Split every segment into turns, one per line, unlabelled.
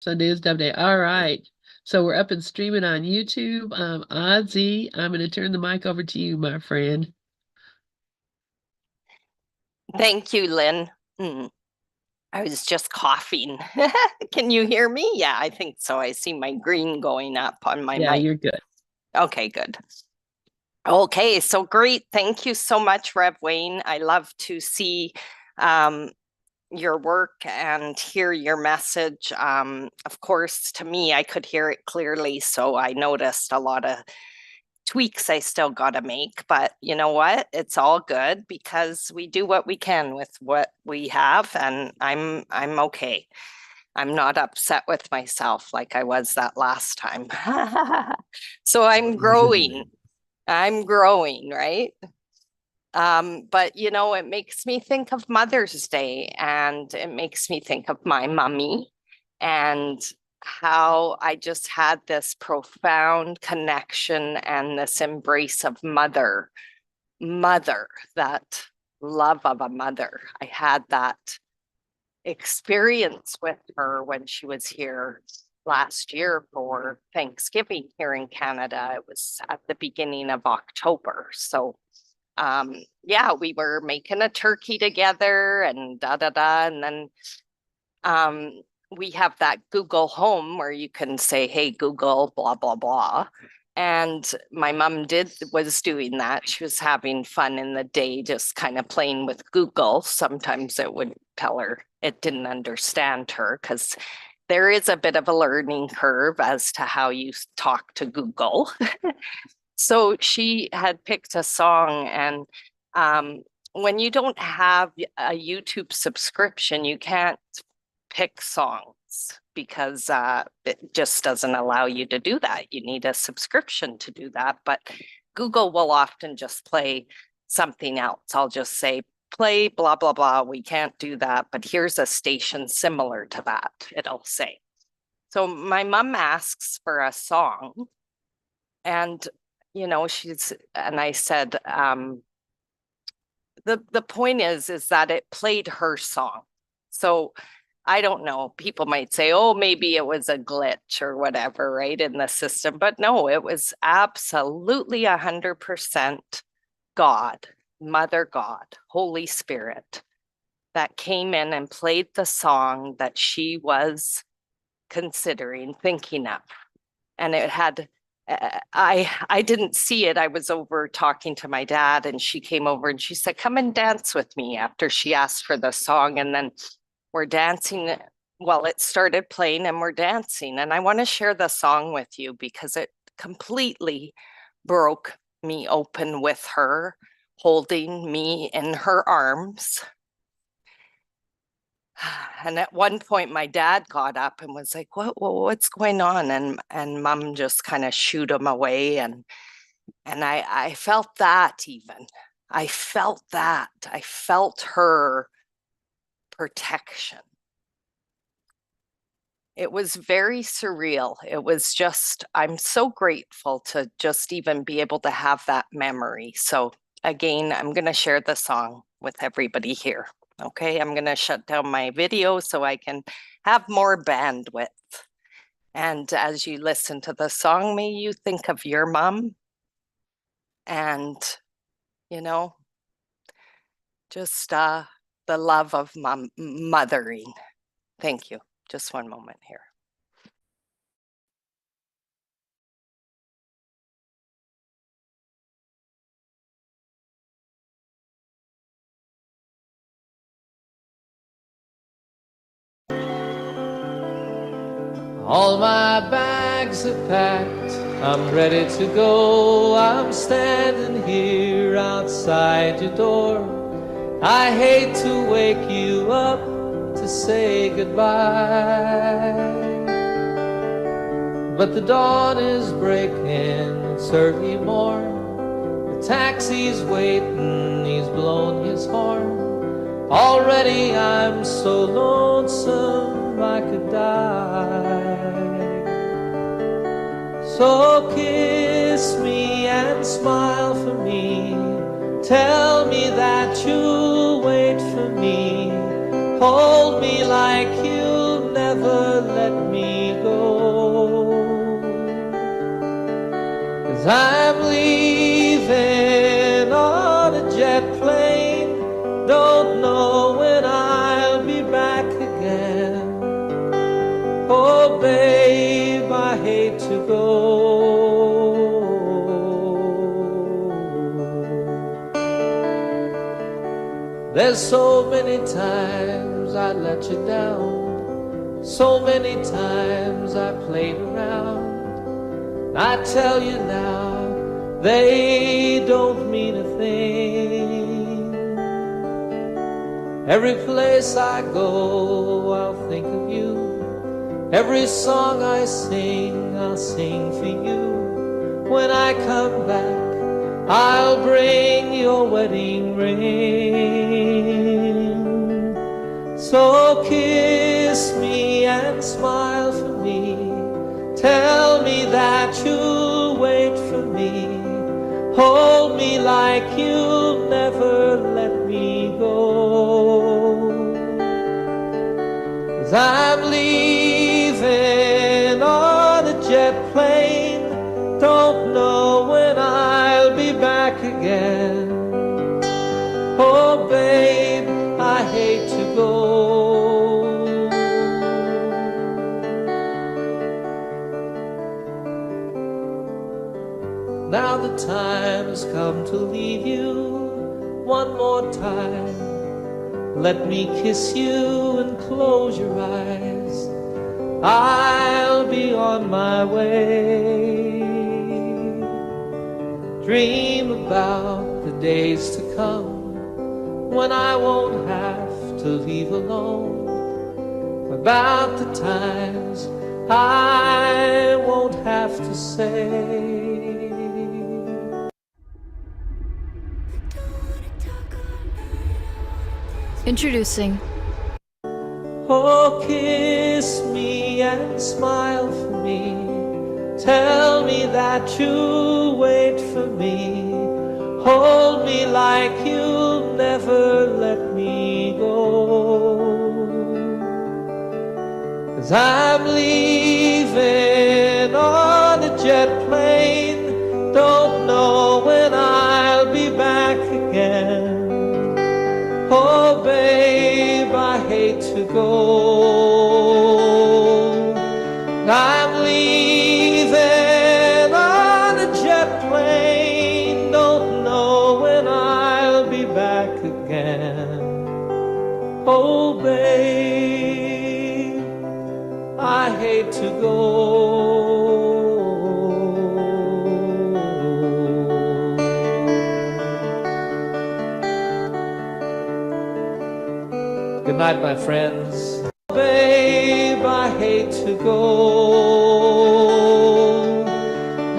Sunday is Dove Day. All right. So we're up and streaming on YouTube. Audsie, I'm going to turn the mic over to you, my friend.
Thank you, Lynn. I was just coughing. Can you hear me? Yeah, I think so. I see my green going up on my
Yeah,
mic.
you're good.
Okay, good. Okay, so great. Thank you so much, Rev Wayne. I love to see your work and hear your message. Of course, to me, I could hear it clearly, so I noticed a lot of tweaks I still got to make, but you know what? It's all good because we do what we can with what we have, and I'm okay. I'm not upset with myself like I was that last time. So I'm growing. I'm growing, right? But you know, it makes me think of Mother's Day, and it makes me think of my mummy and how I just had this profound connection and this embrace of mother, that love of a mother. I had that experience with her when she was here last year for Thanksgiving here in Canada. It was at the beginning of October. So yeah, we were making a turkey together and da da da. And then we have that Google Home where you can say, hey, Google, blah, blah, blah. And my mom was doing that. She was having fun in the day, just kind of playing with Google. Sometimes it would tell her it didn't understand her because there is a bit of a learning curve as to how you talk to Google. So she had picked a song, and when you don't have a YouTube subscription, you can't pick songs because it just doesn't allow you to do that. You need a subscription to do that, but Google will often just play something else. I'll just say, play blah, blah, blah. We can't do that, but here's a station similar to that, it'll say. So my mom asks for a song, and you know, and I said, the point is that it played her song. So I don't know, people might say, oh, maybe it was a glitch or whatever, right, in the system. But no, it was absolutely 100% God, Mother God, Holy Spirit that came in and played the song that she was considering, thinking of. And it had I didn't see it. I was over talking to my dad, and she came over and she said, come and dance with me, after she asked for the song. And then we're dancing. Well, it started playing and we're dancing. And I want to share the song with you because it completely broke me open with her holding me in her arms. And at one point, my dad got up and was like, what's going on? And mom just kind of shooed him away. And I felt that even. I felt that. I felt her protection. It was very surreal. It was just, I'm so grateful to just even be able to have that memory. So again, I'm going to share the song with everybody here. Okay, I'm going to shut down my video so I can have more bandwidth. And as you listen to the song, may you think of your mom and, you know, just the love of mothering. Thank you. Just one moment here.
All my bags are packed, I'm ready to go. I'm standing here outside your door. I hate to wake you up to say goodbye, but the dawn is breaking, it's early morn. The taxi's waiting, he's blown his horn. Already I'm so lonesome I could die. So kiss me and smile for me. Tell me that you'll wait for me. Hold me like you'll never let me Oh, babe, I hate to go. There's so many times I let you down, so many times I played around. I tell you now, they don't mean a thing. Every place I go, I'll think of you. Every song I sing, I'll sing for you. When I come back, I'll bring your wedding ring. So kiss me and smile for me. Tell me that you'll wait for me. Hold me like you'll never let me go. 'Cause I'm leaving on a jet plane. Don't know when I'll be back again. Oh, babe, I hate to go. Now the time has come to leave you one more time. Let me kiss you and close your eyes. I'll be on my way. Dream about the days to come when I won't have to leave alone. About the times I won't have to say.
Introducing.
Oh, kiss me and smile for me. Tell me that you'll wait for me. Hold me like you'll never let me go. 'Cause I'm leaving on a jet plane. Don't know when I'll be back again. Oh, babe, I hate to go. I'm leaving on a jet plane. Don't know when I'll be back again. Oh, babe, I hate to go. Good night, my friends. Babe, I hate to go.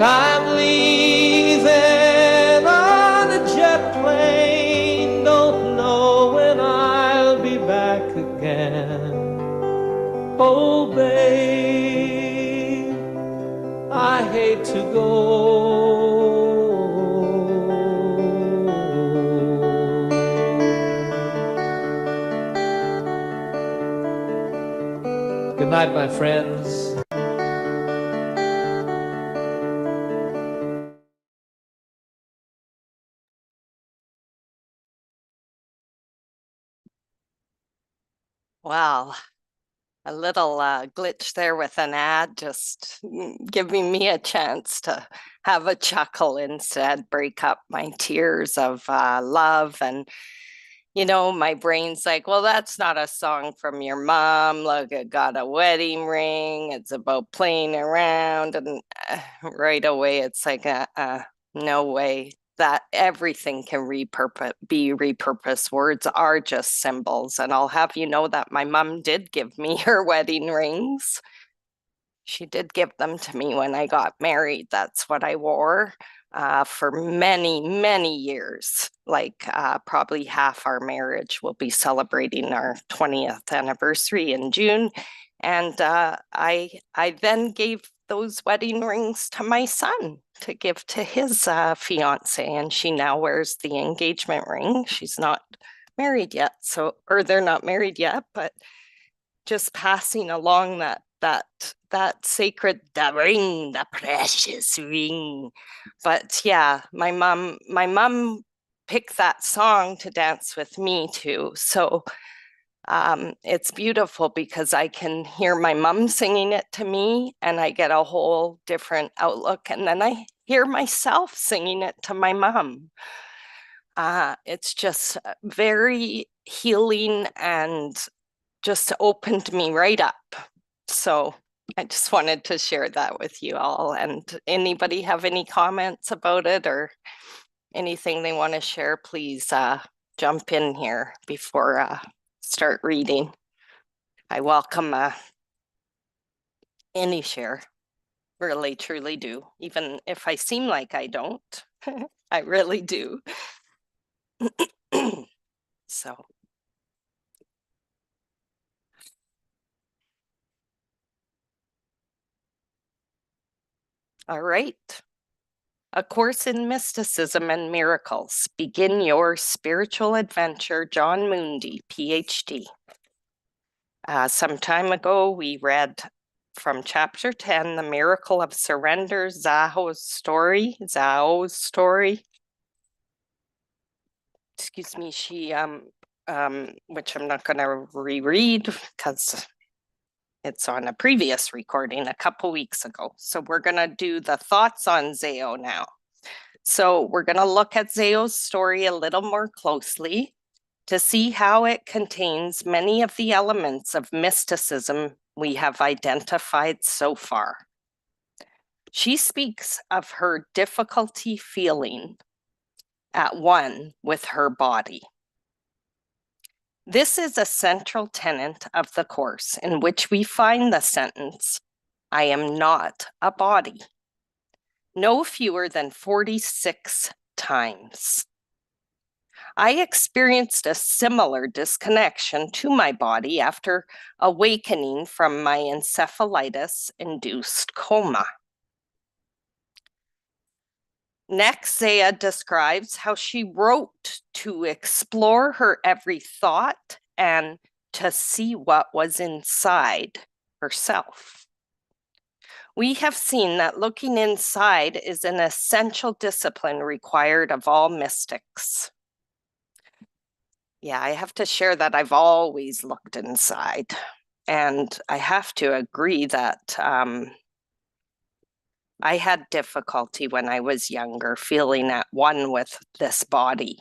I'm leaving on a jet plane. Don't know when I'll be back again. Oh, babe, I hate to go. Good night, my friends.
Well, a little glitch there with an ad, just giving me a chance to have a chuckle instead, break up my tears of love. And, you know, my brain's like, well, that's not a song from your mom. Look, it got a wedding ring. It's about playing around. And right away, it's like, no way. That everything can be repurposed. Words are just symbols. And I'll have you know that my mom did give me her wedding rings. She did give them to me when I got married. That's what I wore for many, many years. Like probably half our marriage. We'll be celebrating our 20th anniversary in June. And I then gave those wedding rings to my son to give to his fiance, and she now wears the engagement ring. She's not married yet, or they're not married yet, but just passing along that sacred, the ring, the precious ring. But yeah, my mom picked that song to dance with me too. So It's beautiful because I can hear my mom singing it to me and I get a whole different outlook. And then I hear myself singing it to my mom. It's just very healing and just opened me right up. So I just wanted to share that with you all. And anybody have any comments about it or anything they want to share, please jump in here before start reading. I welcome any share, really, truly do. Even if I seem like I don't, I really do. So. All right. A Course in Mysticism and Miracles. Begin your spiritual adventure, John Mundy, PhD. Some time ago, we read from chapter 10, The Miracle of Surrender, Zao's story. Excuse me, she, which I'm not gonna reread because it's on a previous recording a couple weeks ago. So we're gonna do the thoughts on Zao now. So we're gonna look at Zao's story a little more closely to see how it contains many of the elements of mysticism we have identified so far. She speaks of her difficulty feeling at one with her body. This is a central tenet of the Course in which we find the sentence, I am not a body, no fewer than 46 times. I experienced a similar disconnection to my body after awakening from my encephalitis-induced coma. Next, Zaya describes how she wrote to explore her every thought and to see what was inside herself. We have seen that looking inside is an essential discipline required of all mystics. Yeah, I have to share that I've always looked inside, and I have to agree that I had difficulty when I was younger feeling at one with this body,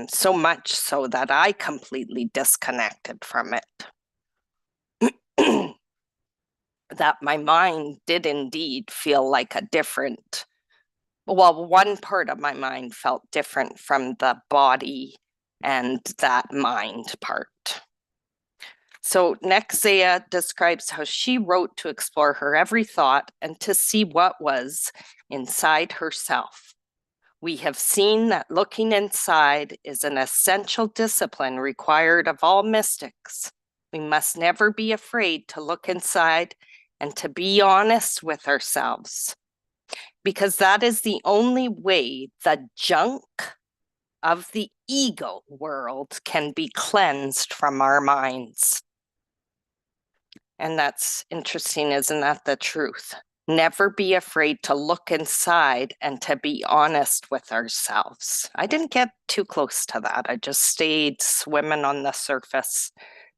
so much so that I completely disconnected from it. That my mind did indeed feel like a different, well, one part of my mind felt different from the body and that mind part. So next, Zaya describes how she wrote to explore her every thought and to see what was inside herself. We have seen that looking inside is an essential discipline required of all mystics. We must never be afraid to look inside and to be honest with ourselves, because that is the only way the junk of the ego world can be cleansed from our minds. And that's interesting, isn't that the truth? Never be afraid to look inside and to be honest with ourselves. I didn't get too close to that. I just stayed swimming on the surface,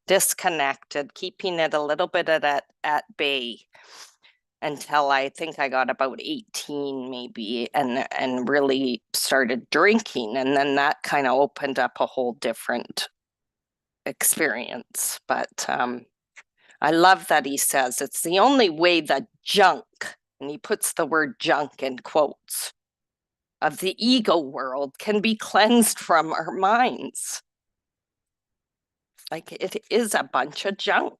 disconnected, keeping it a little bit at bay until I think I got about 18 maybe, and really started drinking. And then that kind of opened up a whole different experience. But I love that he says it's the only way the junk, and he puts the word junk in quotes, of the ego world can be cleansed from our minds. Like it is a bunch of junk.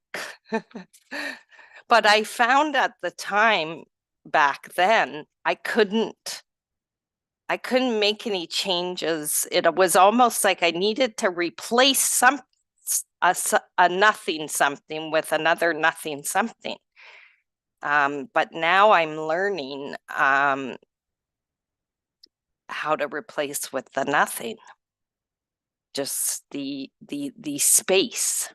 But I found at the time back then, I couldn't make any changes. It was almost like I needed to replace a nothing something with another nothing something. But now I'm learning how to replace with the nothing, just the space.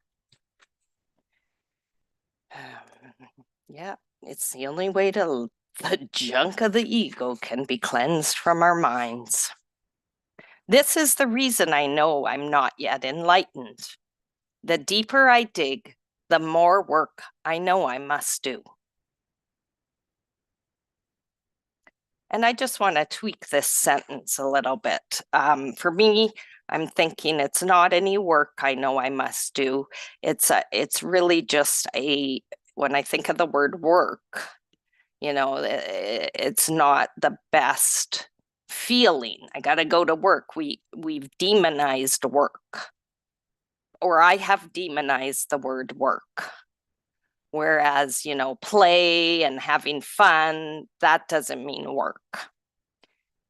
Yeah, it's the only way to the junk of the ego can be cleansed from our minds. This is the reason I know I'm not yet enlightened. The deeper I dig, the more work I know I must do. And I just want to tweak this sentence a little bit. For me, I'm thinking it's not any work I know I must do. It's really just when I think of the word work, it's not the best feeling. I got to go to work. We've demonized work, or I have demonized the word work. Whereas, play and having fun, that doesn't mean work.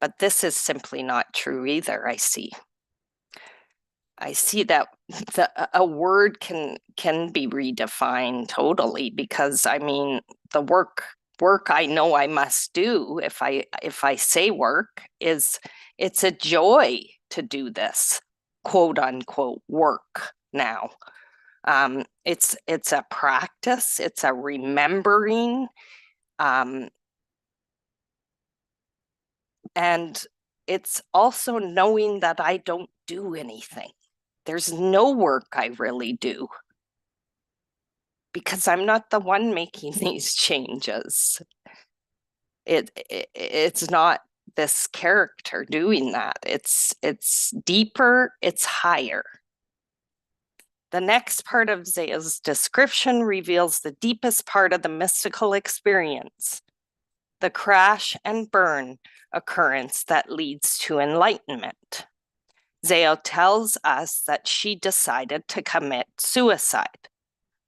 But this is simply not true either, I see. I see that a word can be redefined totally, because the work I know I must do, if I say work, it's a joy to do this, quote unquote, work now. It's a practice, it's a remembering, and it's also knowing that I don't do anything. There's no work I really do, because I'm not the one making these changes. It's not this character doing that. It's deeper, it's higher. The next part of Zea's description reveals the deepest part of the mystical experience, the crash and burn occurrence that leads to enlightenment. Zea tells us that she decided to commit suicide,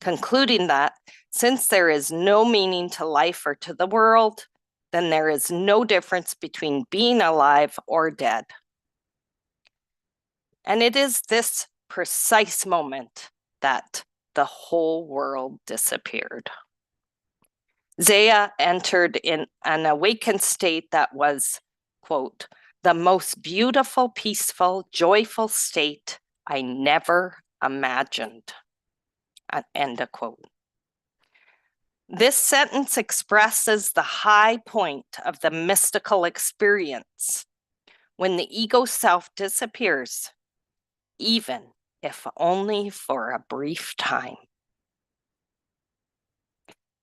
concluding that since there is no meaning to life or to the world, then there is no difference between being alive or dead. And it is this precise moment that the whole world disappeared. Zea entered in an awakened state that was, quote, the most beautiful, peaceful, joyful state I never imagined, end of quote. This sentence expresses the high point of the mystical experience, when the ego self disappears, even if only for a brief time.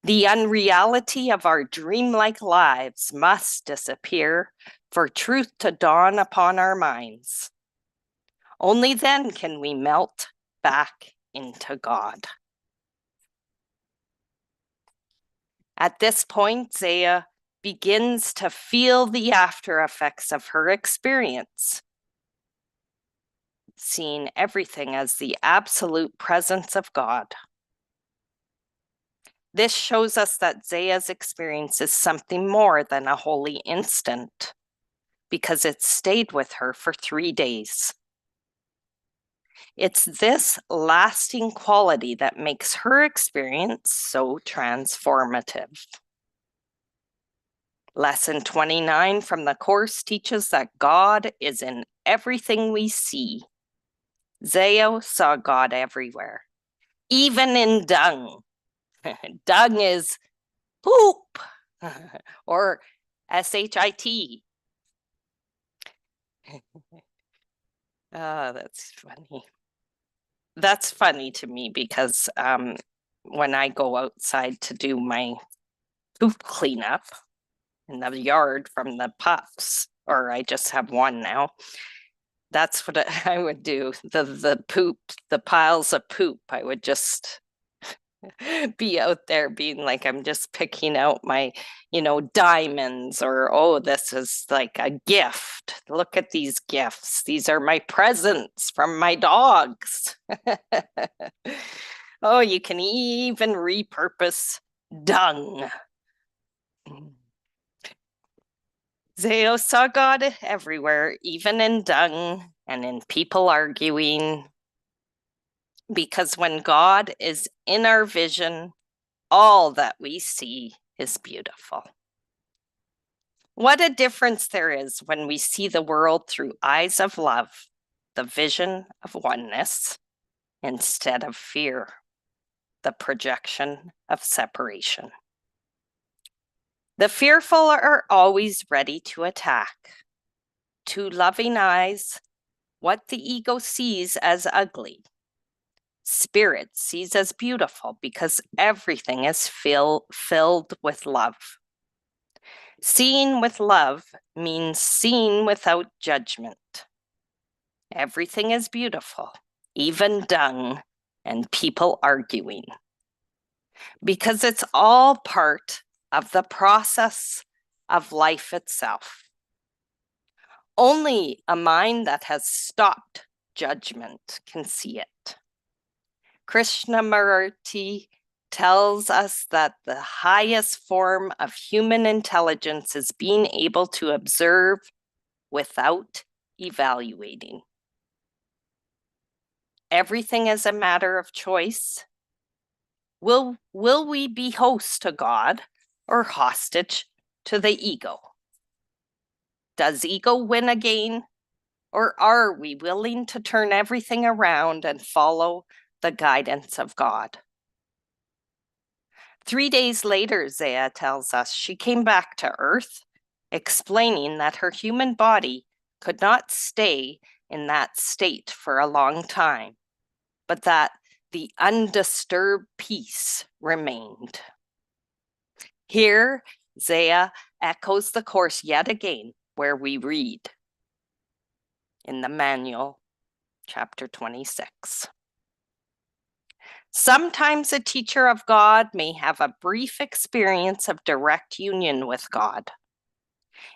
The unreality of our dreamlike lives must disappear for truth to dawn upon our minds. Only then can we melt back into God. At this point, Zea begins to feel the after effects of her experience, seeing everything as the absolute presence of God. This shows us that Zea's experience is something more than a holy instant, because it stayed with her for 3 days. It's this lasting quality that makes her experience so transformative. Lesson 29 from the course teaches that God is in everything we see. Zea saw God everywhere, even in dung. Dung is poop, or S-H-I-T. That's funny. That's funny to me because when I go outside to do my poop cleanup in the yard from the pups, or I just have one now, that's what I would do. The poop, the piles of poop, I would just be out there being like, I'm just picking out my, diamonds, or, oh, this is like a gift. Look at these gifts. These are my presents from my dogs. Oh, you can even repurpose dung. Zea saw God everywhere, even in dung and in people arguing. Because when God is in our vision, all that we see is beautiful. What a difference there is when we see the world through eyes of love, the vision of oneness, instead of fear, the projection of separation. The fearful are always ready to attack. To loving eyes, what the ego sees as ugly Spirit sees as beautiful because everything is filled with love. Seeing with love means seeing without judgment. Everything is beautiful, even dung and people arguing, because it's all part of the process of life itself. Only a mind that has stopped judgment can see it. Krishnamurti tells us that the highest form of human intelligence is being able to observe without evaluating. Everything is a matter of choice. Will we be host to God or hostage to the ego? Does ego win again? Or are we willing to turn everything around and follow the guidance of God? 3 days later, Zaya tells us she came back to Earth, explaining that her human body could not stay in that state for a long time, but that the undisturbed peace remained. Here, Zaya echoes the Course yet again, where we read in the manual, chapter 26. Sometimes a teacher of God may have a brief experience of direct union with God.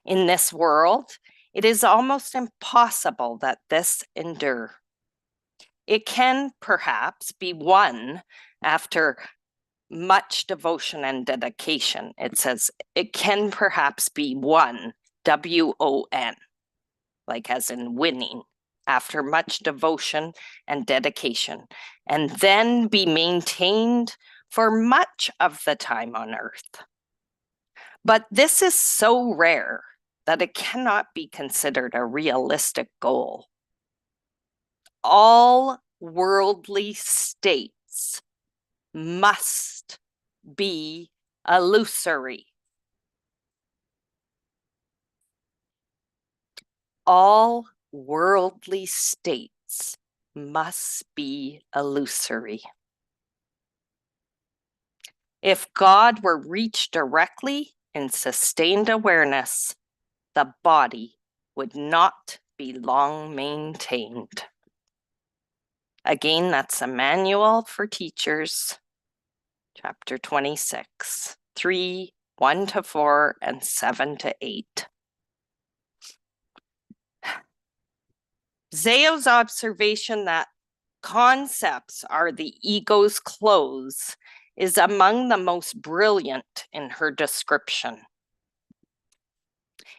In this world, it is almost impossible that this endure. It can perhaps be won after much devotion and dedication. It says it can perhaps be won, W-O-N, like as in winning, after much devotion and dedication, and then be maintained for much of the time on earth. But this is so rare that it cannot be considered a realistic goal. All worldly states must be illusory. All worldly states must be illusory. If God were reached directly in sustained awareness, the body would not be long maintained. Again, that's a manual for teachers, chapter 26, 3, 1-4, and 7-8. Zayo's observation that concepts are the ego's clothes is among the most brilliant in her description.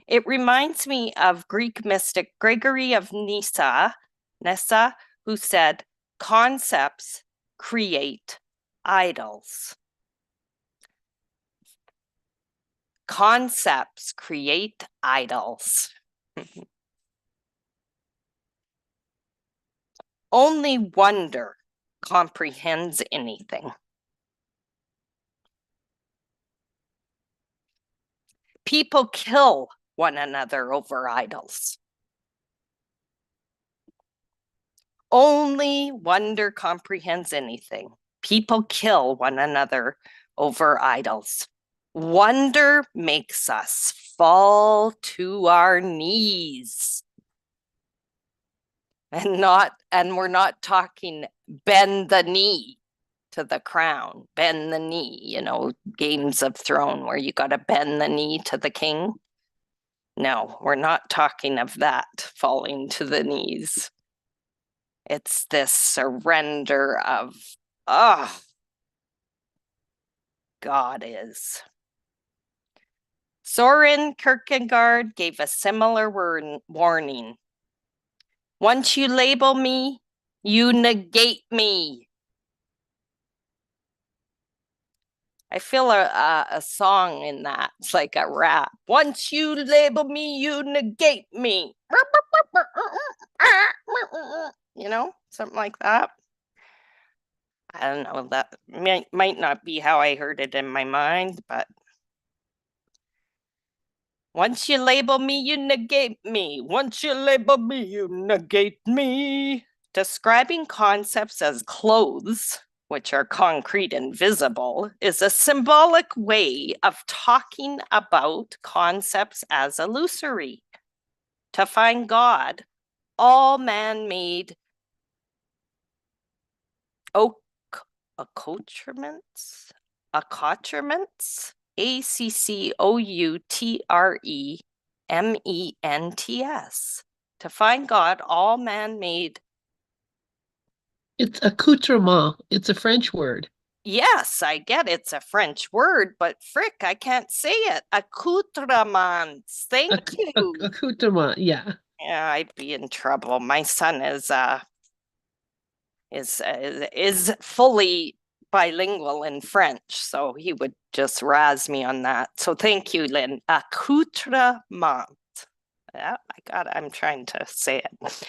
It reminds me of Greek mystic Gregory of Nyssa, who said, concepts create idols. Concepts create idols. Only wonder comprehends anything. People kill one another over idols. Only wonder comprehends anything. People kill one another over idols. Wonder makes us fall to our knees. And we're not talking bend the knee to the crown, bend the knee, Games of Thrones where you got to bend the knee to the king. No, we're not talking of that, falling to the knees. It's this surrender of, God is. Soren Kierkegaard gave a similar warning. Once you label me, you negate me. I feel a song in that. It's like a rap. Once you label me, you negate me. Something like that. I don't know. That might not be how I heard it in my mind, but once you label me, you negate me. Once you label me, you negate me. Describing concepts as clothes, which are concrete and visible, is a symbolic way of talking about concepts as illusory. To find God, all man-made accoutrements, accoutrements. To find God, all man-made.
It's accoutrement. It's a French word.
Yes, I get it's a French word, but frick, I can't say it. Accoutrements. Thank you.
Accoutrement, yeah.
Yeah, I'd be in trouble. My son is fully bilingual in French, so he would just razz me on that. So thank you, Lynn. Accoutrement. Yeah, I'm trying to say it.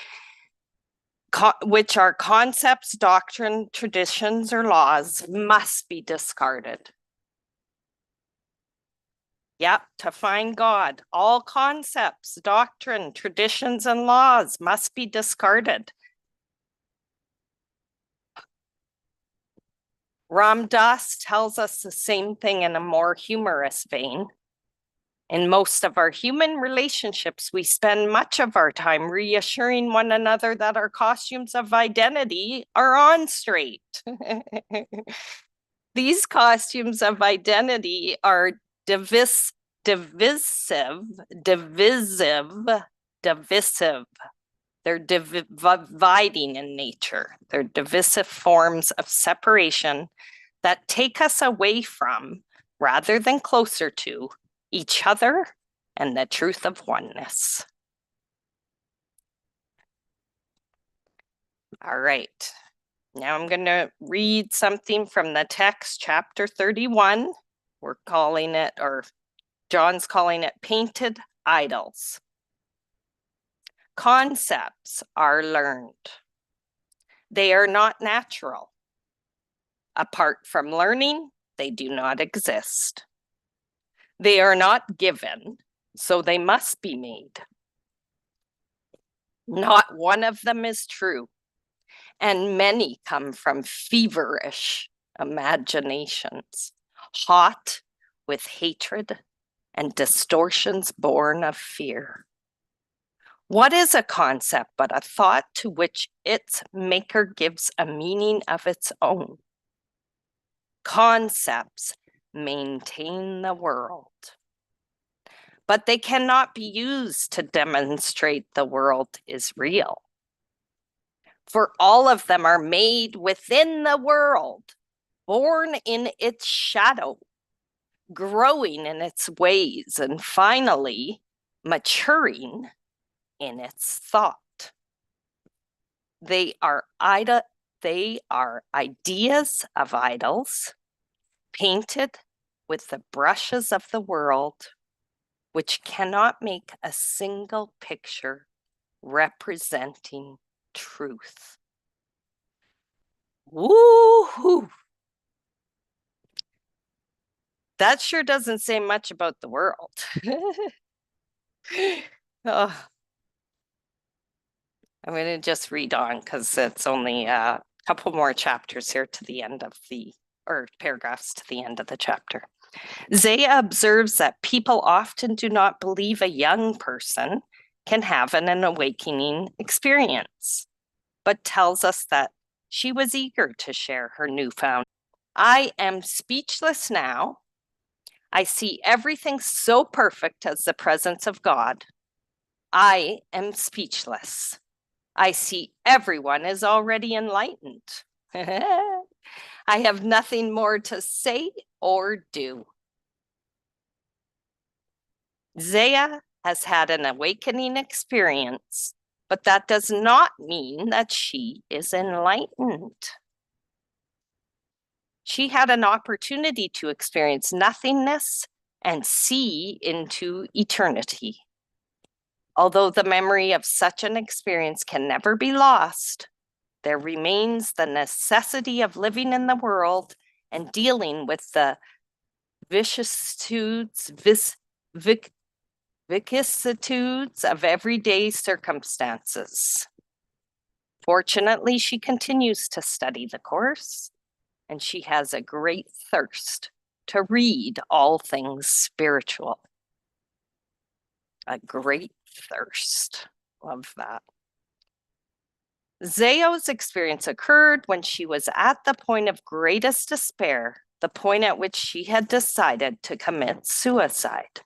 Which are concepts, doctrine, traditions, or laws, must be discarded. Yep, to find God, all concepts, doctrine, traditions, and laws must be discarded. Ram Dass tells us the same thing in a more humorous vein. In most of our human relationships, we spend much of our time reassuring one another that our costumes of identity are on straight. These costumes of identity are divisive. They're dividing in nature. They're divisive forms of separation that take us away from, rather than closer to, each other and the truth of oneness. All right. Now I'm going to read something from the text, chapter 31. We're calling it, or John's calling it, Painted Idols. Concepts are learned. They are not natural. Apart from learning, they do not exist. They are not given, so they must be made. Not one of them is true, and many come from feverish imaginations, hot with hatred and distortions born of fear. What is a concept but a thought to which its maker gives a meaning of its own? Concepts maintain the world, but they cannot be used to demonstrate the world is real. For all of them are made within the world, born in its shadow, growing in its ways, and finally maturing in its thought. They are ideas of idols, painted with the brushes of the world, which cannot make a single picture representing truth. Woo-hoo! That sure doesn't say much about the world. Oh. I'm going to just read on because it's only a couple more chapters here to the end of or paragraphs to the end of the chapter. Zaya observes that people often do not believe a young person can have an awakening experience, but tells us that she was eager to share her newfound. I am speechless now. I see everything so perfect as the presence of God. I am speechless. I see everyone is already enlightened. I have nothing more to say or do. Zaya has had an awakening experience, but that does not mean that she is enlightened. She had an opportunity to experience nothingness and see into eternity. Although the memory of such an experience can never be lost, there remains the necessity of living in the world and dealing with the vicissitudes of everyday circumstances. Fortunately, she continues to study the course, and she has a great thirst to read all things spiritual. A great thirst. Love that. Zao's experience occurred when she was at the point of greatest despair, the point at which she had decided to commit suicide.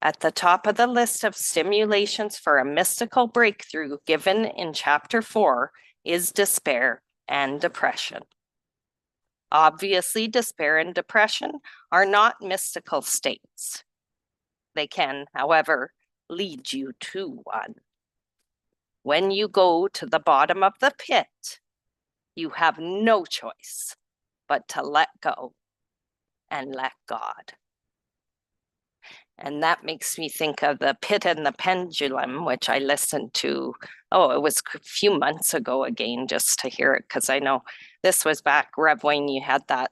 At the top of the list of stimulations for a mystical breakthrough given in chapter 4 is despair and depression. Obviously, despair and depression are not mystical states. They can, however, lead you to one. When you go to the bottom of the pit, you have no choice but to let go and let God. And that makes me think of The Pit and the Pendulum, which I listened to, it was a few months ago again, just to hear it, because I know this was back, Rev Wayne, you had that,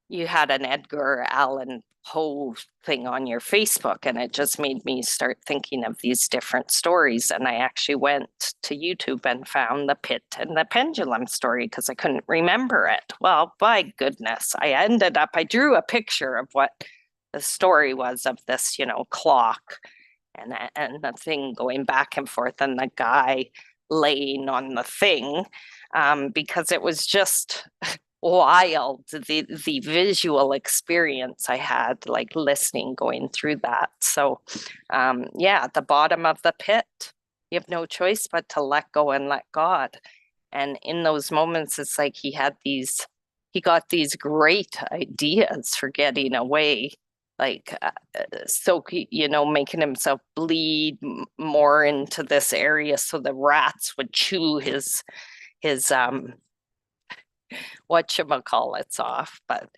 you had an Edgar Allan Poe thing on your Facebook, and it just made me start thinking of these different stories. And I actually went to YouTube and found The Pit and the Pendulum story because I couldn't remember it. Well, by goodness, I drew a picture of what the story was of this, clock and the thing going back and forth and the guy laying on the thing, because it was just wild, the visual experience I had, like listening, going through that. So at the bottom of the pit, you have no choice but to let go and let God. And in those moments, it's like he got these great ideas for getting away, like making himself bleed more into this area so the rats would chew his whatchamacallits off. But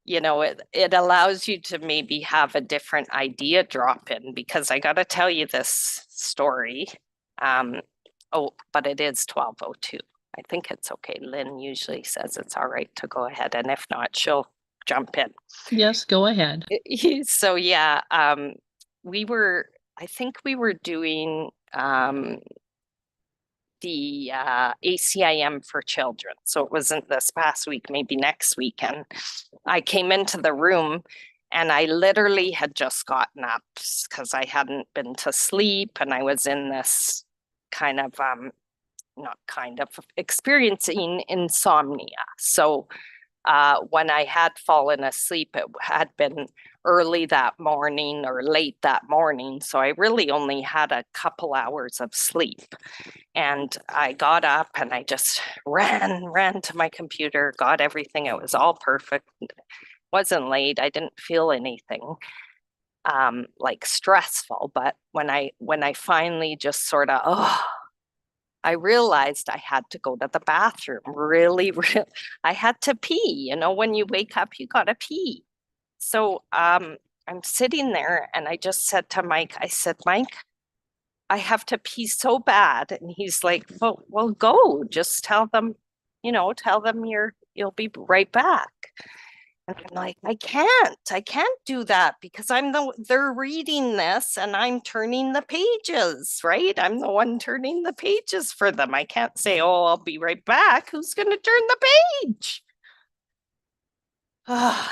it allows you to maybe have a different idea drop in, because I got to tell you this story. But it is 12:02. I think it's okay. Lynn usually says it's all right to go ahead, and if not, she'll jump in.
Yes, go ahead.
So I think we were doing the ACIM for children. So it wasn't this past week, maybe next week. And I came into the room and I literally had just gotten up because I hadn't been to sleep, and I was in this kind of, experiencing insomnia. So when I had fallen asleep, it had been early that morning or late that morning. So I really only had a couple hours of sleep. And I got up and I just ran to my computer, got everything. It was all perfect. It wasn't late. I didn't feel anything like stressful. But when I finally just sort of, I realized I had to go to the bathroom. Really, I had to pee. When you wake up, you got to pee. So I'm sitting there and I just said to Mike, Mike, I have to pee so bad. And he's like, well, go. Just tell them you'll be right back. And I'm like, I can't do that because they're reading this and I'm turning the pages, right? I'm the one turning the pages for them. I can't say, I'll be right back. Who's going to turn the page?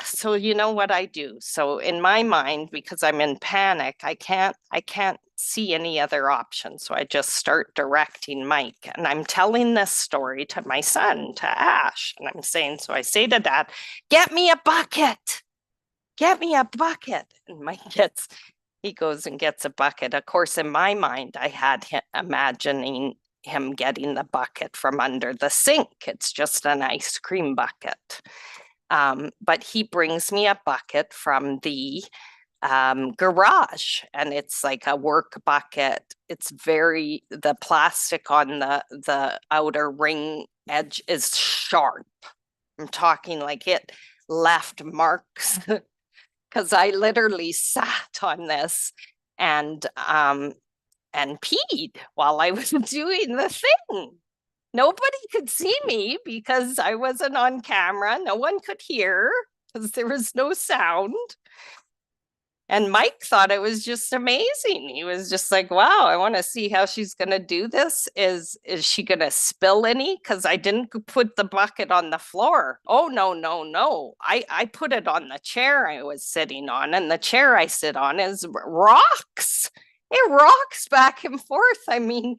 So you know what I do. So in my mind, because I'm in panic, I can't see any other option. So I just start directing Mike, and I'm telling this story to my son, to Ash. And I'm saying, so I say to Dad, get me a bucket. And Mike he goes and gets a bucket. Of course, in my mind, I had him imagining him getting the bucket from under the sink. It's just an ice cream bucket. But he brings me a bucket from the garage, and it's like a work bucket. It's the plastic on the outer ring edge is sharp. I'm talking like it left marks because I literally sat on this and peed while I was doing the thing. Nobody could see me because I wasn't on camera. No one could hear because there was no sound. And Mike thought it was just amazing. He was just like, wow, I want to see how she's going to do this. Is she going to spill any? Because I didn't put the bucket on the floor. Oh, no, no, no. I put it on the chair I was sitting on. And the chair I sit on is rocks. It rocks back and forth. I mean,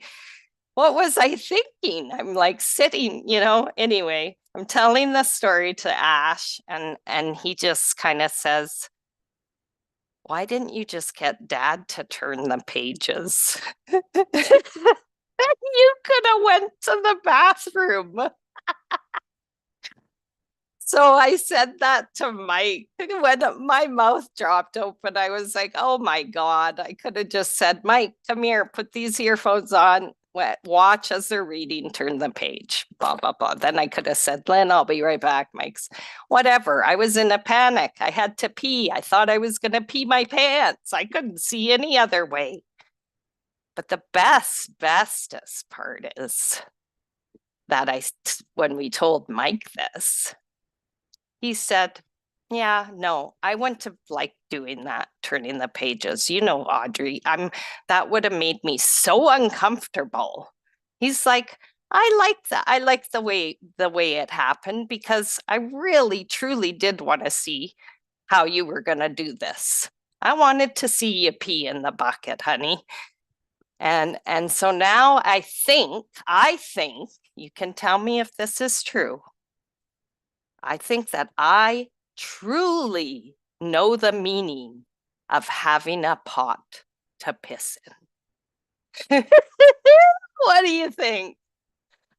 what was I thinking? I'm like sitting, anyway, I'm telling the story to Ash and he just kind of says, why didn't you just get Dad to turn the pages? You could have went to the bathroom. So I said that to Mike. When my mouth dropped open, I was like, oh my God, I could have just said, Mike, come here, put these earphones on, watch as they're reading, turn the page, blah, blah, blah. Then I could have said, Lynn, I'll be right back, Mike's. Whatever. I was in a panic. I had to pee. I thought I was going to pee my pants. I couldn't see any other way. But the bestest part is that when we told Mike this, he said, yeah, no, I wouldn't have liked doing that, turning the pages. Audrey, that would have made me so uncomfortable. He's like, I like that. I like the way it happened because I really, truly did want to see how you were going to do this. I wanted to see you pee in the bucket, honey. And so now I think you can tell me if this is true. I think that I truly know the meaning of having a pot to piss in. What do you think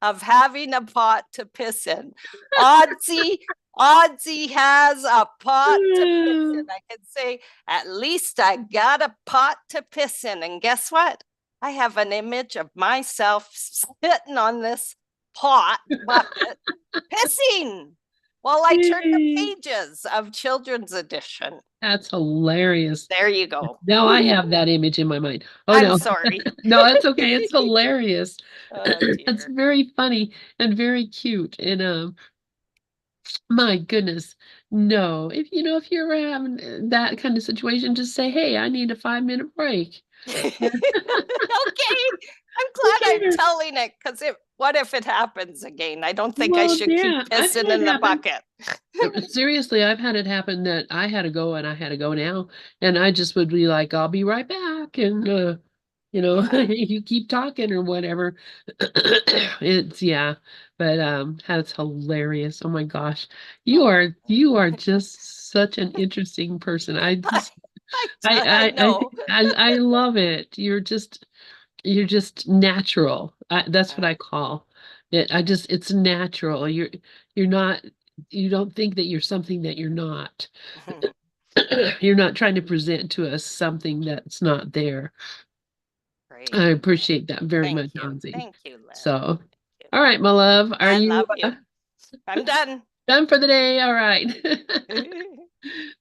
of having a pot to piss in? Audsie has a pot to piss in. I can say, at least I got a pot to piss in. And guess what? I have an image of myself sitting on this pot bucket pissing while I turn the pages of Children's Edition.
That's hilarious.
There you go.
Now I have that image in my mind. Oh,
I'm
no.
sorry.
No, that's okay. It's hilarious.
Oh,
It's
dear.
very funny and very cute. And my goodness. No, if you're ever having that kind of situation, just say, hey, I need a 5-minute break.
Okay. I'm glad I'm telling it because what if it happens again? I don't think I should keep pissing in the bucket.
Seriously, I've had it happen that I had to go and I had to go now. And I just would be like, I'll be right back. And, you keep talking or whatever. But that's hilarious. Oh my gosh. You are just such an interesting person. I
know.
I love it. You're just natural. That's what I call it. It's natural. You don't think that you're something that you're not. You're not trying to present to us something that's not there.
Great.
I appreciate that very much, Audsie.
Thank you, Lynn.
So, all right, my love.
I love you. I'm done.
Done for the day. All right.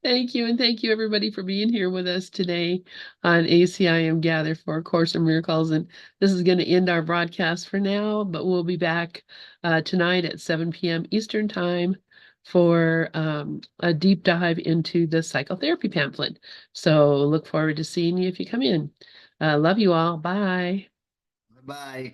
Thank you. And thank you, everybody, for being here with us today on ACIM Gather for A Course in Miracles. And this is going to end our broadcast for now, but we'll be back tonight at 7 p.m. Eastern Time for a deep dive into the psychotherapy pamphlet. So look forward to seeing you if you come in. Love you all. Bye.
Bye-bye.